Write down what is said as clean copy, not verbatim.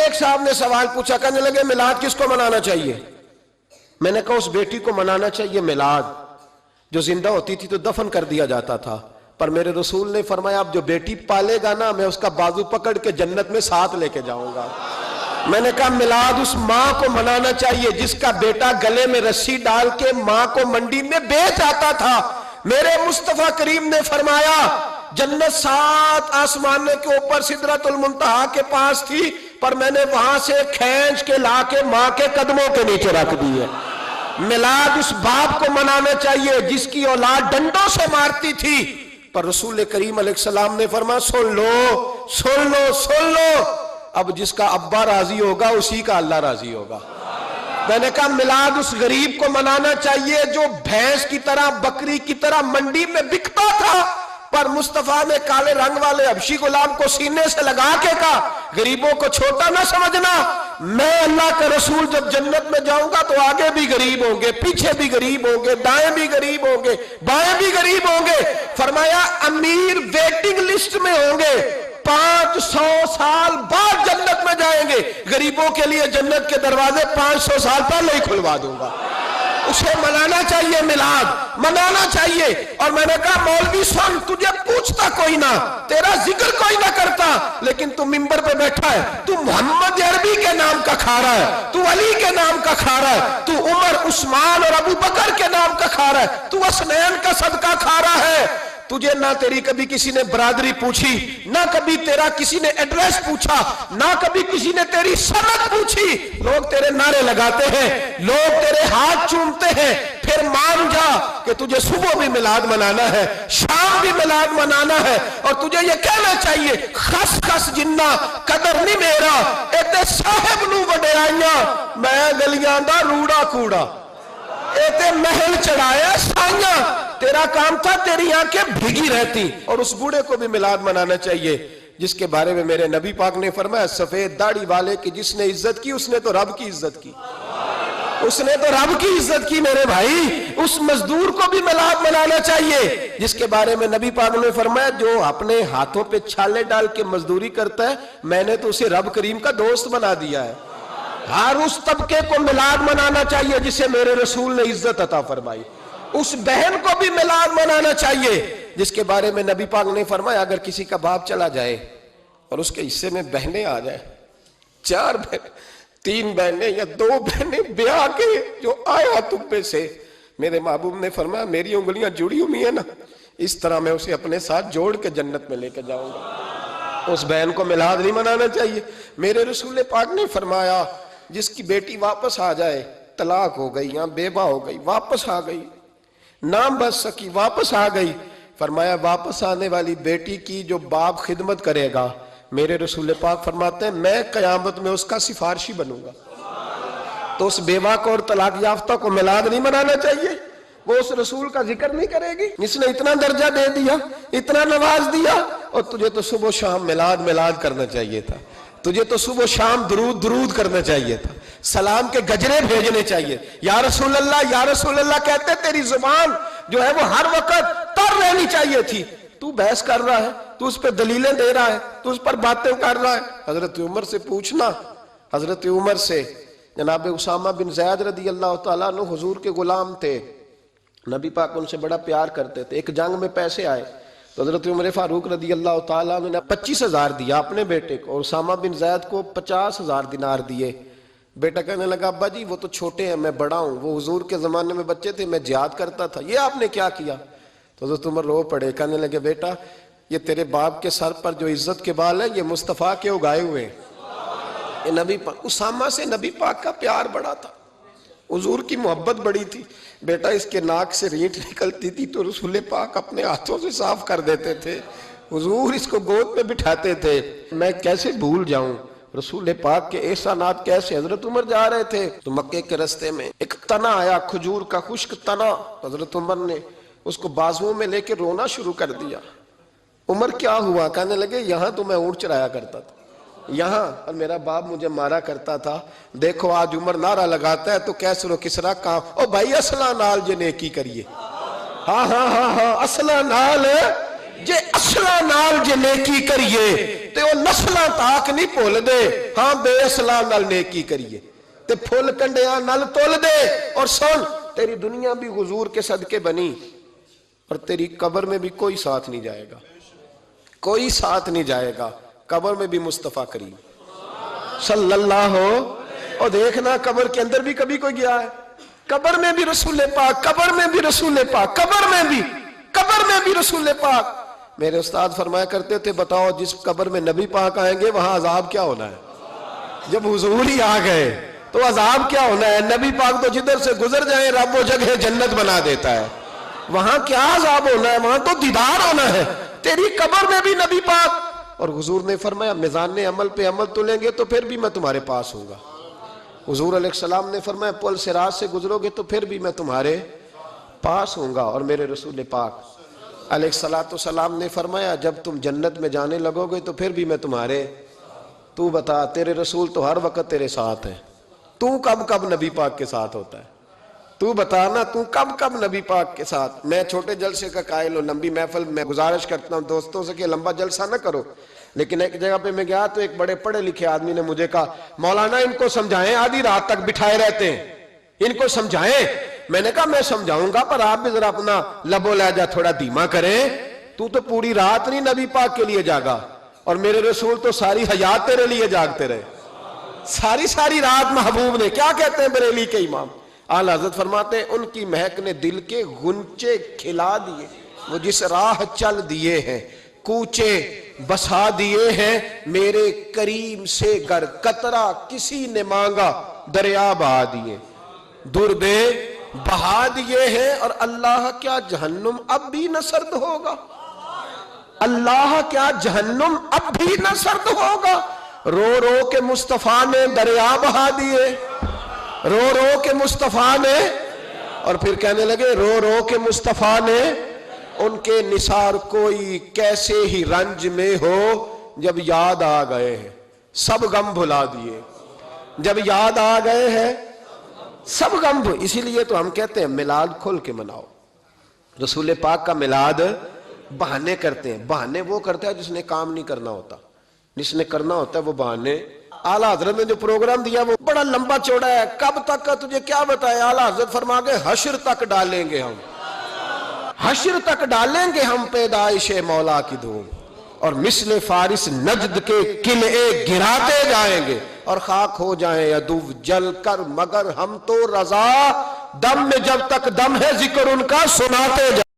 ایک صاحب نے سوال پوچھا، کہنے لگے میلاد کس کو منانا چاہیے؟ میں نے کہا اس بیٹی کو منانا چاہیے میلاد جو زندہ ہوتی تھی تو دفن کر دیا جاتا تھا، پر میرے رسول نے فرمایا اب جو بیٹی پالے گا نا میں اس کا بازو پکڑ کے جنت میں ساتھ لے کے جاؤں گا۔ میں نے کہا میلاد اس ماں کو منانا چاہیے جس کا بیٹا گلے میں رسی ڈال کے ماں کو منڈی میں بیچ آتا تھا۔ میرے مصطفیٰ کریم نے فرمایا جنت 7 آسمان کے اوپر سدرۃ المنتہا کے پاس تھی، پر میں نے وہاں سے کھینچ کے لا کے ماں کے قدموں کے نیچے رکھ دی ہے۔ میلاد اس باپ کو منانا چاہیے جس کی اولاد ڈنڈوں سے مارتی تھی، پر رسول کریم علیہ السلام نے فرمایا سن لو سن لو سن لو، اب جس کا ابا راضی ہوگا اسی کا اللہ راضی ہوگا۔ میں نے کہا میلاد اس غریب کو منانا چاہیے جو بھینس کی طرح بکری کی طرح منڈی میں بکتا تھا، پر مصطفیٰ نے کالے رنگ والے حبشی غلام کو سینے سے لگا کے کہا غریبوں کو چھوٹا نہ سمجھنا، میں اللہ کا رسول جب جنت میں جاؤں گا تو آگے بھی غریب ہوں گے، پیچھے بھی غریب ہوں گے، دائیں بھی غریب ہوں گے، بائیں بھی غریب ہوں گے۔ فرمایا امیر ویٹنگ لسٹ میں ہوں گے، 500 سال بعد جنت میں جائیں گے، غریبوں کے لیے جنت کے دروازے 500 سال پہلے ہی کھلوا دوں گا۔ اسے منانا چاہیے، میلاد منانا چاہیے۔ اور میں نے کہا مولوی سن، تجھے پوچھتا کوئی نہ، تیرا ذکر کوئی نہ کرتا، لیکن تو ممبر پہ بیٹھا ہے، تو محمد عربی کے نام کا کھا رہا ہے، تو علی کے نام کا کھا رہا ہے، تو عمر عثمان اور ابو بکر کے نام کا کھا رہا ہے، تو اسنین کا صدقہ کھا رہا ہے۔ تجھے نہ تیری کبھی کسی نے برادری پوچھی، نہ کبھی تیرا کسی نے ایڈریس پوچھا، نہ کبھی کسی نے تیری سند پوچھی، لوگ تیرے نعرے لگاتے ہیں، لوگ تیرے ہاتھ چومتے ہیں۔ پھر مان جا کہ تجھے صبح بھی میلاد منانا ہے، شام بھی میلاد منانا ہے، اور تجھے یہ کہنا چاہیے خس خس جنہ قدر نہیں میرا، ایتے صاحب نو وڈیائیاں میں گلیاں دا روڑا کوڑا، ایتے محل چڑھایا سائیاں، تیرا کام تھا تیری آنکھیں بھیگی رہتی۔ اور اس بوڑھے کو بھی میلاد منانا چاہیے جس کے بارے میں میرے نبی پاک نے فرمایا سفید داڑھی والے کی جس نے عزت کی اس نے تو رب کی عزت کی، اس نے تو رب کی عزت کی میرے بھائی۔ اس مزدور کو بھی میلاد منانا چاہیے جس کے بارے میں نبی پاک نے فرمایا جو اپنے ہاتھوں پہ چھالے ڈال کے مزدوری کرتا ہے میں نے تو اسے رب کریم کا دوست بنا دیا ہے۔ ہر اس طبقے کو میلاد منانا چاہیے جسے میرے رسول نے عزت عطا فرمائی۔ اس بہن کو بھی میلاد منانا چاہیے جس کے بارے میں نبی پاک نے فرمایا اگر کسی کا باپ چلا جائے اور اس کے حصے میں بہنیں آ جائیں، 4 بہنیں، 3 بہنیں یا 2 بہنیں بیاہ کے جو آیا تبے سے، میرے محبوب نے فرمایا میری انگلیاں جڑی ہوئی ہیں نا، اس طرح میں اسے اپنے ساتھ جوڑ کے جنت میں لے کے جاؤں گا۔ اس بہن کو میلاد نہیں منانا چاہیے۔ میرے رسول پاک نے فرمایا جس کی بیٹی واپس آ جائے، طلاق ہو گئی یا بیوہ ہو گئی، واپس آ گئی، نام بچ سکی، واپس آ گئی، فرمایا واپس آنے والی بیٹی کی جو باپ خدمت کرے گا، میرے رسول پاک فرماتے ہیں میں قیامت میں اس کا سفارشی بنوں گا۔ تو اس بیوہ کو اور طلاق یافتہ کو میلاد نہیں منانا چاہیے؟ وہ اس رسول کا ذکر نہیں کرے گی جس نے اتنا درجہ دے دیا، اتنا نواز دیا؟ اور تجھے تو صبح و شام میلاد کرنا چاہیے تھا، تجھے تو صبح و شام درود کرنا چاہیے تھا، سلام کے گجرے بھیجنے چاہیے، یا رسول اللہ کہتے تیری زبان جو ہے وہ ہر وقت تر رہنی چاہیے تھی، تو بحث کر رہا ہے، تو اس پہ دلیلیں دے رہا ہے، تو اس پر باتیں کر رہا ہے۔ حضرت عمر سے پوچھنا، حضرت عمر سے، جناب اسامہ بن زید رضی اللہ تعالیٰ عنہ حضور کے غلام تھے، نبی پاک ان سے بڑا پیار کرتے تھے۔ ایک جنگ میں پیسے آئے تو حضرت عمر فاروق رضی اللہ تعالیٰ عنہ نے 25,000 دیا اپنے بیٹے کو، اور اسامہ بن زید کو 50,000 دینار دیے۔ بیٹا کہنے لگا ابا جی وہ تو چھوٹے ہیں، میں بڑا ہوں، وہ حضور کے زمانے میں بچے تھے، میں جہاد کرتا تھا، یہ آپ نے کیا کیا؟ تو حضرت عمر رو پڑے، کہنے لگے بیٹا یہ تیرے باپ کے سر پر جو عزت کے بال ہیں یہ مصطفیٰ کے اگائے ہوئے ہیں۔ یہ نبی پاک، اسامہ سے نبی پاک کا پیار بڑا تھا، حضور کی محبت بڑی تھی۔ بیٹا اس کے ناک سے رینٹ نکلتی تھی تو رسول پاک اپنے ہاتھوں سے صاف کر دیتے تھے، حضور اس کو گود میں بٹھاتے تھے۔ میں کیسے بھول جاؤں رسول پاک کے احسانات کیسے۔ حضرت عمر جا رہے تھے تو مکے کے رستے میں ایک تنا آیا، کھجور کا خشک تنا، حضرت عمر نے اس کو بازوؤں میں لے کے رونا شروع کر دیا۔ عمر کیا ہوا؟ کہنے لگے یہاں تو میں اونٹ چرایا کرتا تھا، یہاں، اور میرا باپ مجھے مارا کرتا تھا، دیکھو آج عمر نعرہ لگاتا ہے تو کیسر و کسرا کام، او بھائی اصلہ نال جے نیکی کریے، ہاں ہاں ہاں ہاں اصلہ نال جے اصلا نال جے نیکی کریے تے وہ نسلاں تاک نہیں بھول دے ہاں بے اصلا نال نیکی کریے تے پھول کنڈیاں نال تول دے اور سن تیری دنیا بھی حضور کے صدقے بنی اور تیری قبر میں بھی کوئی ساتھ نہیں جائے گا کوئی ساتھ نہیں جائے گا قبر میں بھی مصطفیٰ کریم صلی اللہ اور دیکھنا قبر کے اندر بھی کبھی کوئی گیا ہے قبر میں بھی رسول پاک قبر میں بھی رسول پاک قبر میں بھی رسول پاک میرے استاد فرمایا کرتے تھے بتاؤ جس قبر میں نبی پاک آئیں گے وہاں عذاب کیا ہونا ہے جب حضور ہی آ گئے تو عذاب کیا ہونا ہے نبی پاک تو جدھر سے گزر جائیں رب وہ جگہ جنت بنا دیتا ہے وہاں کیا عذاب ہونا ہے وہاں تو دیدار ہونا ہے تیری قبر میں بھی نبی پاک اور حضور نے فرمایا میزان عمل پہ عمل تلیں گے تو پھر بھی میں تمہارے پاس ہوں گا حضور علیہ السلام نے فرمایا پل صراط سے گزرو گے تو پھر بھی میں تمہارے پاس ہوں گا اور میرے رسول پاک علیہ السلام نے فرمایا جب تم جنت میں جانے لگو گے تو پھر بھی میں تمہارے تو بتا تیرے رسول تو ہر وقت تیرے ساتھ ہیں تو کب نبی پاک کے ساتھ ہوتا ہے تو بتانا تو کب نبی پاک کے ساتھ میں چھوٹے جلسے کا قائل ہوں لمبی محفل میں گزارش کرتا ہوں دوستوں سے کہ لمبا جلسہ نہ کرو لیکن ایک جگہ پہ میں گیا تو ایک بڑے پڑھے لکھے آدمی نے مجھے کہا مولانا ان کو سمجھائیں آدھی رات تک بٹھائے رہتے ہیں ان کو سمجھائیں میں نے کہا میں سمجھاؤں گا پر آپ بھی ذرا اپنا لب و لہجہ تھوڑا دھیما کریں تو پوری رات نہیں نبی پاک کے لیے جاگا اور میرے رسول تو ساری حیات تیرے لیے جاگتے رہے ساری رات محبوب نے کیا کہتے ہیں بریلی کے امام اعلیٰ حضرت فرماتے ہیں ان کی مہک نے دل کے غنچے کھلا دیے وہ جس راہ چل دیے ہیں کوچے بسا دیے ہیں میرے کریم سے گر قطرہ کسی نے مانگا دریا بہا دیے دربے بہا دیے ہیں اور اللہ کیا جہنم اب بھی نہ سرد ہوگا اللہ کیا جہنم اب بھی نہ سرد ہوگا رو رو کے مصطفیٰ نے دریا بہا دیے رو رو کے مصطفیٰ نے اور پھر کہنے لگے رو رو کے مصطفیٰ نے ان کے نثار کوئی کیسے ہی رنج میں ہو جب یاد آ گئے ہیں سب غم بھلا دیے جب یاد آ گئے ہیں سب غم اسی لیے تو ہم کہتے ہیں میلاد کھل کے مناؤ رسول پاک کا میلاد بہانے کرتے ہیں بہانے وہ کرتا ہے جس نے کام نہیں کرنا ہوتا جس نے کرنا ہوتا ہے وہ بہانے اعلیٰ حضرت نے جو پروگرام دیا وہ بڑا لمبا چوڑا ہے کب تک کا تجھے کیا بتائے اعلیٰ حضرت فرما گئے حشر تک ڈالیں گے ہم حشر تک ڈالیں گے ہم پیدائش مولا کی دھوم اور مثل فارس نجد کے قلعے گراتے جائیں گے اور خاک ہو جائیں عدو جل کر مگر ہم تو رضا دم میں جب تک دم ہے ذکر ان کا سناتے جائیں